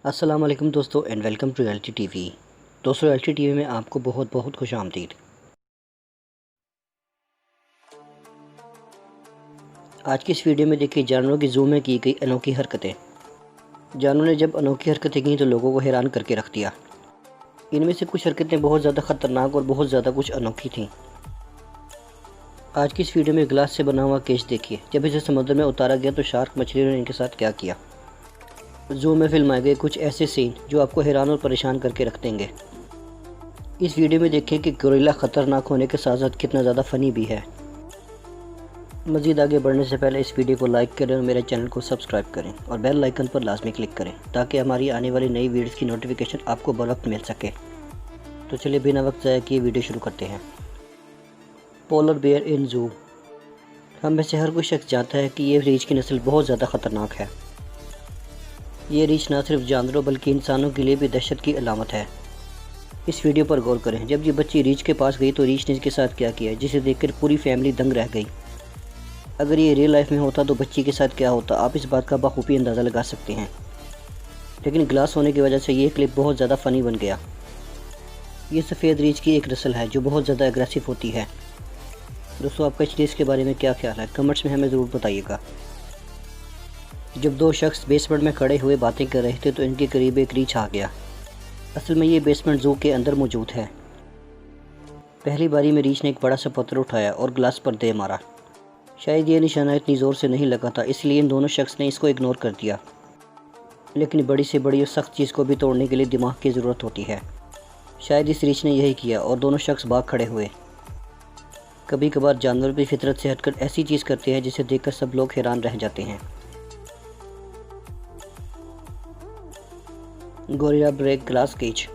अस्सलाम वालेकुम दोस्तों and welcome to reality TV. दोस्तों रियलिटी टीवी में आपको बहुत बहुत खुश आमदीद। आज की इस वीडियो में देखिए जानवरों की जू में की गई अनोखी हरकतें। जानवरों ने जब अनोखी हरकतें की तो लोगों को हैरान करके रख दिया। इनमें से कुछ हरकतें बहुत ज़्यादा ख़तरनाक और बहुत ज़्यादा कुछ अनोखी थीं। आज की इस वीडियो में ग्लास से बना हुआ केच देखिए। जब इसे समुद्र में उतारा गया तो शार्क मछलियों ने इनके साथ क्या किया। जू में फिल्माए गए कुछ ऐसे सीन जो आपको हैरान और परेशान करके रख देंगे। इस वीडियो में देखें कि गोरिल्ला ख़तरनाक होने के साथ साथ कितना ज़्यादा फ़नी भी है। मज़ीद आगे बढ़ने से पहले इस वीडियो को लाइक करें और मेरे चैनल को सब्सक्राइब करें और बेल आइकन पर लाजमी क्लिक करें ताकि हमारी आने वाली नई वीडियोज़ की नोटिफिकेशन आपको बर वक्त मिल सके। तो चलिए बिना वक्त ज़ाया किए वीडियो शुरू करते हैं। पोलर बेयर इन जू। हम में से हर कोई शख्स जानता है कि ये रीछ की नस्ल बहुत ज़्यादा ख़तरनाक है। ये रीछ न सिर्फ जानवरों बल्कि इंसानों के लिए भी दहशत की अलामत है। इस वीडियो पर गौर करें। जब ये बच्ची रीछ के पास गई तो रीछ ने इसके साथ क्या किया जिसे देखकर पूरी फैमिली दंग रह गई। अगर ये रियल लाइफ में होता तो बच्ची के साथ क्या होता आप इस बात का बखूबी अंदाज़ा लगा सकते हैं। लेकिन ग्लास होने की वजह से ये क्लिप बहुत ज़्यादा फ़नी बन गया। ये सफ़ेद रीछ की एक नस्ल है जो बहुत ज़्यादा एग्रेसिव होती है। दोस्तों आपका इस रीछ के बारे में क्या ख्याल है कमेंट्स में हमें ज़रूर बताइएगा। जब दो शख्स बेसमेंट में खड़े हुए बातें कर रहे थे तो इनके करीब एक रीछ आ गया। असल में ये बेसमेंट जू के अंदर मौजूद है। पहली बारी में रीछ ने एक बड़ा सा पत्थर उठाया और ग्लास पर दे मारा। शायद ये निशाना इतनी ज़ोर से नहीं लगा था इसलिए इन दोनों शख्स ने इसको इग्नोर कर दिया। लेकिन बड़ी से बड़ी और सख्त चीज़ को भी तोड़ने के लिए दिमाग की ज़रूरत होती है। शायद इस रीछ ने यही किया और दोनों शख्स भाग खड़े हुए। कभी कभार जानवर भी फितरत से हटकर ऐसी चीज़ करते हैं जिसे देखकर सब लोग हैरान रह जाते हैं। Gorilla break glass cage.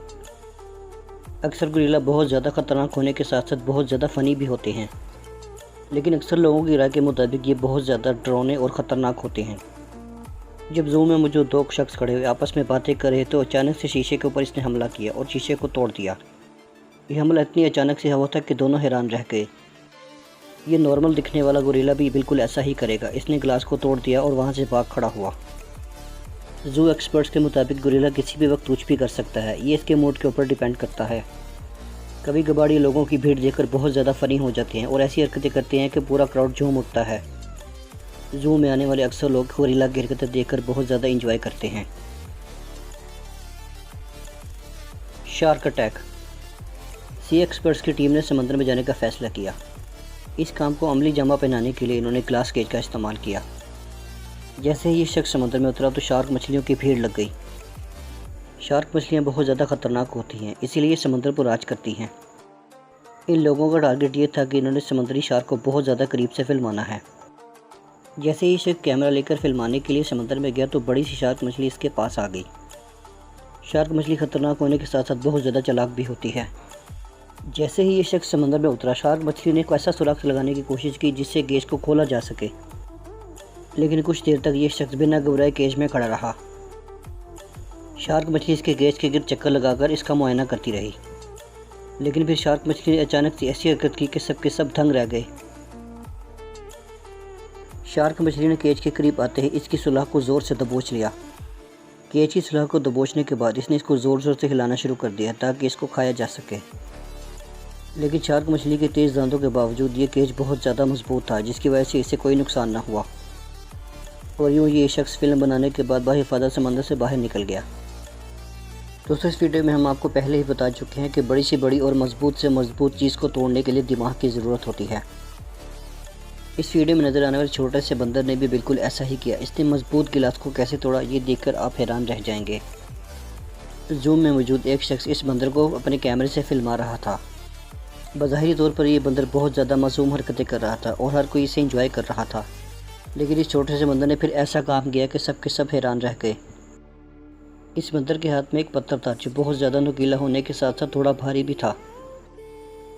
अक्सर गोरिल्ला बहुत ज़्यादा ख़तरनाक होने के साथ साथ बहुत ज़्यादा फ़नी भी होते हैं। लेकिन अक्सर लोगों की राय के मुताबिक ये बहुत ज़्यादा डरावने और ख़तरनाक होते हैं। जब जू में मौजूद दो शख्स खड़े हुए आपस में बातें कर रहे तो अचानक से शीशे के ऊपर इसने हमला किया और शीशे को तोड़ दिया। यह हमला इतनी अचानक से हुआ था कि दोनों हैरान रह गए। ये नॉर्मल दिखने वाला गोरिल्ला भी बिल्कुल ऐसा ही करेगा। इसने ग्लास को तोड़ दिया और वहाँ से भाग खड़ा हुआ। जू एक्सपर्ट्स के मुताबिक गोरिल्ला किसी भी वक्त कुछ भी कर सकता है। ये इसके मूड के ऊपर डिपेंड करता है। कभी कभार ये लोगों की भीड़ देखकर बहुत ज़्यादा फ़नी हो जाते हैं और ऐसी हरकतें करते हैं कि पूरा क्राउड झूम उठता है। जू में आने वाले अक्सर लोग गोरिल्ला की हरकतें देखकर बहुत ज़्यादा इंजॉय करते हैं। Shark attack. सी एक्सपर्ट्स की टीम ने समंदर में जाने का फ़ैसला किया। इस काम को अमली जामा पहनाने के लिए इन्होंने ग्लास केज का इस्तेमाल किया। जैसे ही ये शख्स समुद्र में उतरा तो शार्क मछलियों की भीड़ लग गई। शार्क मछलियाँ बहुत ज़्यादा ख़तरनाक होती हैं इसीलिए समुद्र पर राज करती हैं। इन लोगों का टारगेट ये था कि इन्होंने समुद्री शार्क को बहुत ज़्यादा करीब से फिल्माना है। जैसे ही शख्स कैमरा लेकर फिल्माने के लिए समुद्र में गया तो बड़ी सी शार्क मछली इसके पास आ गई। शार्क मछली ख़तरनाक होने के साथ साथ बहुत ज़्यादा चालाक भी होती है। जैसे ही ये शख्स समुद्र में उतरा शार्क मछली ने एक ऐसा सुराख लगाने की कोशिश की जिससे केज को खोला जा सके। लेकिन कुछ देर तक ये शख्स बिना घबराए केज में खड़ा रहा। शार्क मछली इसके केज के गिर्द चक्कर लगाकर इसका मुआयना करती रही। लेकिन फिर शार्क मछली ने अचानक से ऐसी हरकत की कि सब के सब दंग रह गए। शार्क मछली ने केज के करीब आते ही इसकी सुलाख को ज़ोर से दबोच लिया। केज की सुलाख को दबोचने के बाद इसने इसको ज़ोर ज़ोर से हिलाना शुरू कर दिया ताकि इसको खाया जा सके। लेकिन शार्क मछली के तेज़ दांतों के बावजूद ये केज बहुत ज़्यादा मजबूत था जिसकी वजह से इसे कोई नुकसान न हुआ और यूँ ये शख्स फिल्म बनाने के बाद बाहिफाजत समंदर से बाहर निकल गया। दोस्तों इस वीडियो में हम आपको पहले ही बता चुके हैं कि बड़ी से बड़ी और मजबूत से मजबूत चीज़ को तोड़ने के लिए दिमाग की ज़रूरत होती है। इस वीडियो में नज़र आने वाले छोटे से बंदर ने भी बिल्कुल ऐसा ही किया। इसने मजबूत गिलास को कैसे तोड़ा ये देखकर आप हैरान रह जाएंगे। जू में मौजूद एक शख्स इस बंदर को अपने कैमरे से फिल्मा रहा था। बज़ाहिरी तौर पर यह बंदर बहुत ज़्यादा मासूम हरकतें कर रहा था और हर कोई इसे इंजॉय कर रहा था। लेकिन इस छोटे से बंदर ने फिर ऐसा काम किया कि सब के सब हैरान रह गए। इस बंदर के हाथ में एक पत्थर था जो बहुत ज़्यादा नुकीला होने के साथ साथ थोड़ा भारी भी था।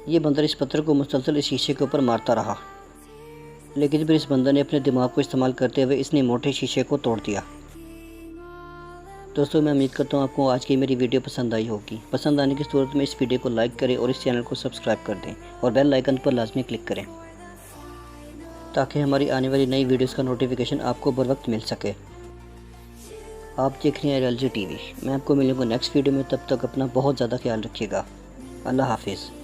ये बंदर इस पत्थर को मुसलसल इस शीशे के ऊपर मारता रहा। लेकिन फिर इस बंदर ने अपने दिमाग को इस्तेमाल करते हुए इसने मोटे शीशे को तोड़ दिया। दोस्तों मैं उम्मीद करता हूँ आपको आज की मेरी वीडियो पसंद आई होगी। पसंद आने की सूरत में इस वीडियो को लाइक करें और इस चैनल को सब्सक्राइब कर दें और बेल आइकन पर लाजमी क्लिक करें ताकि हमारी आने वाली नई वीडियोस का नोटिफिकेशन आपको बर वक्त मिल सके। आप देख रहे हैं RLG TV। मैं आपको मिलूँगा नेक्स्ट वीडियो में, तब तक अपना बहुत ज़्यादा ख्याल रखिएगा। अल्लाह हाफिज़।